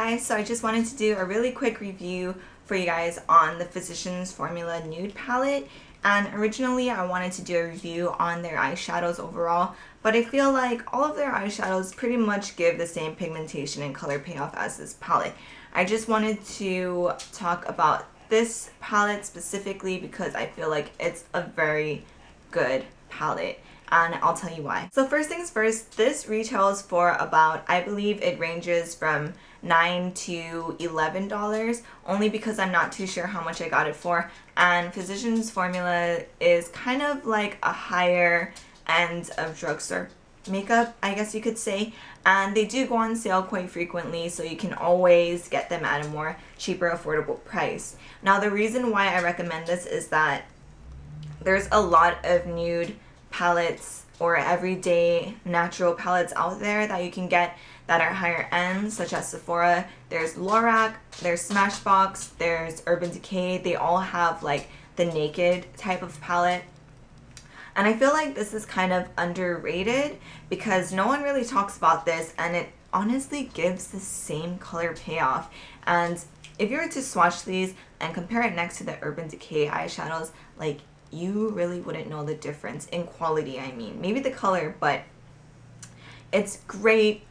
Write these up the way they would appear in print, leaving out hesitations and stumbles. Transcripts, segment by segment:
guys, so I just wanted to do a really quick review for you guys on the Physicians Formula Nude palette. And originally I wanted to do a review on their eyeshadows overall, but I feel like all of their eyeshadows pretty much give the same pigmentation and color payoff as this palette. I just wanted to talk about this palette specifically because I feel like it's a very good palette. And I'll tell you why. So first things first, this retails for about, I believe it ranges from $9 to $11, only because I'm not too sure how much I got it for. And Physicians Formula is kind of like a higher end of drugstore makeup, I guess you could say. And they do go on sale quite frequently, so you can always get them at a more cheaper, affordable price. Now the reason why I recommend this is that there's a lot of nude palettes or everyday natural palettes out there that you can get that are higher end, such as Sephora. There's Lorac, there's Smashbox, there's Urban Decay. They all have like the naked type of palette. And I feel like this is kind of underrated because no one really talks about this, and it honestly gives the same color payoff. And if you were to swatch these and compare it next to the Urban Decay eyeshadows, like, you really wouldn't know the difference in quality. I mean, maybe the color, but it's great.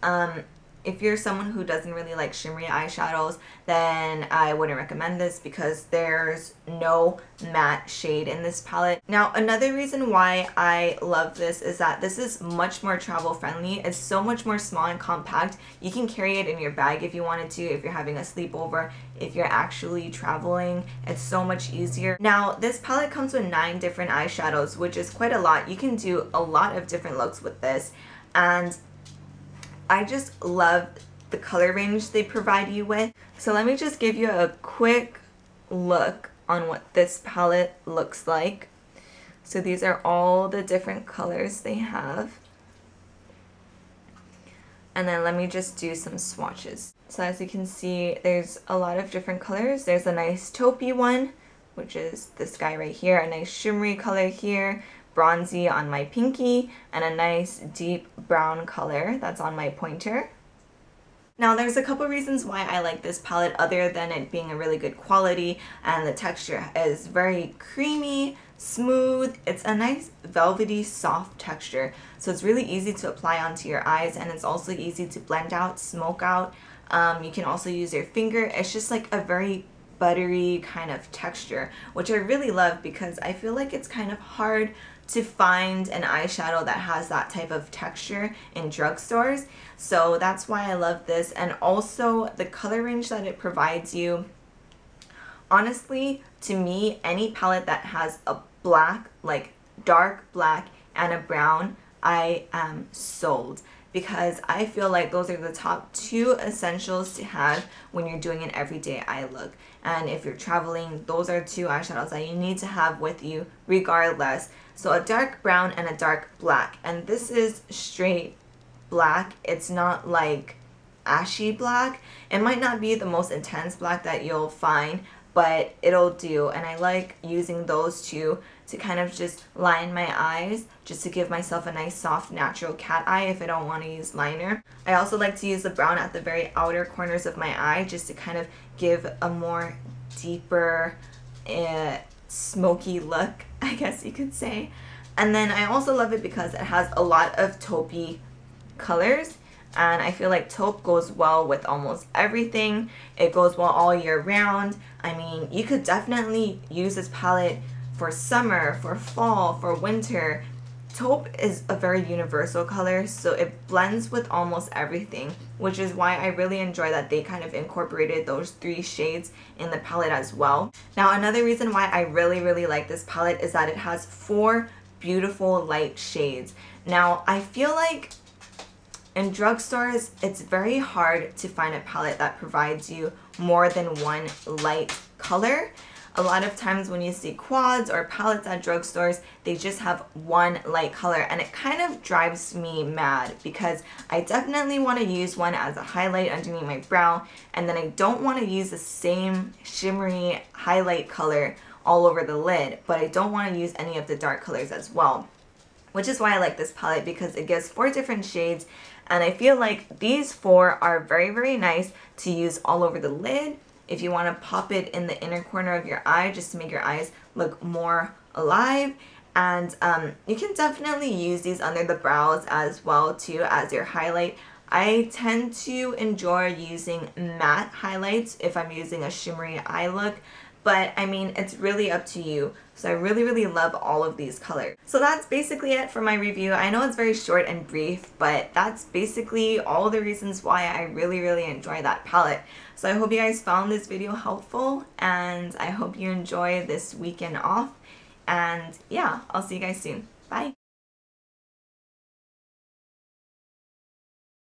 If you're someone who doesn't really like shimmery eyeshadows, then I wouldn't recommend this because there's no matte shade in this palette. Now, another reason why I love this is that this is much more travel friendly. It's so much more small and compact. You can carry it in your bag if you wanted to, if you're having a sleepover, if you're actually traveling. It's so much easier. Now, this palette comes with 9 different eyeshadows, which is quite a lot. You can do a lot of different looks with this, and I just love the color range they provide you with. So let me just give you a quick look on what this palette looks like. So these are all the different colors they have. And then let me just do some swatches. So as you can see, there's a lot of different colors. There's a nice taupey one, which is this guy right here, a nice shimmery color here, bronzy on my pinky, and a nice deep brown color that's on my pointer. Now there's a couple reasons why I like this palette other than it being a really good quality, and the texture is very creamy, smooth. It's a nice velvety soft texture, so it's really easy to apply onto your eyes, and it's also easy to blend out, smoke out. You can also use your finger. It's just like a very buttery kind of texture, which I really love because I feel like it's kind of hard to find an eyeshadow that has that type of texture in drugstores. So that's why I love this, and also the color range that it provides you. Honestly, to me, any palette that has a black, like dark black, and a brown, I am sold, because I feel like those are the top 2 essentials to have when you're doing an everyday eye look. And if you're traveling, those are 2 eyeshadows that you need to have with you regardless. So a dark brown and a dark black. And this is straight black. It's not like ashy black. It might not be the most intense black that you'll find, but it'll do. And I like using those 2 to kind of just line my eyes, just to give myself a nice soft natural cat eye if I don't want to use liner. I also like to use the brown at the very outer corners of my eye just to kind of give a more deeper smoky look, I guess you could say. And then I also love it because it has a lot of taupey colors, and I feel like taupe goes well with almost everything. It goes well all year round. I mean, you could definitely use this palette for summer, for fall, for winter. Taupe is a very universal color, so it blends with almost everything, which is why I really enjoy that they kind of incorporated those 3 shades in the palette as well. Now another reason why I really like this palette is that it has 4 beautiful light shades. Now I feel like in drugstores, it's very hard to find a palette that provides you more than 1 light color. A lot of times when you see quads or palettes at drugstores, they just have 1 light color, and it kind of drives me mad because I definitely want to use one as a highlight underneath my brow, and then I don't want to use the same shimmery highlight color all over the lid, but I don't want to use any of the dark colors as well. which is why I like this palette, because it gives 4 different shades, and I feel like these 4 are very, very nice to use all over the lid. If you want to pop it in the inner corner of your eye just to make your eyes look more alive. And you can definitely use these under the brows as well too as your highlight. I tend to enjoy using matte highlights if I'm using a shimmery eye look, but I mean, it's really up to you. So I really, really love all of these colors. So that's basically it for my review. I know it's very short and brief, but that's basically all the reasons why I really, really enjoy that palette. So I hope you guys found this video helpful, and I hope you enjoy this weekend off. And yeah, I'll see you guys soon.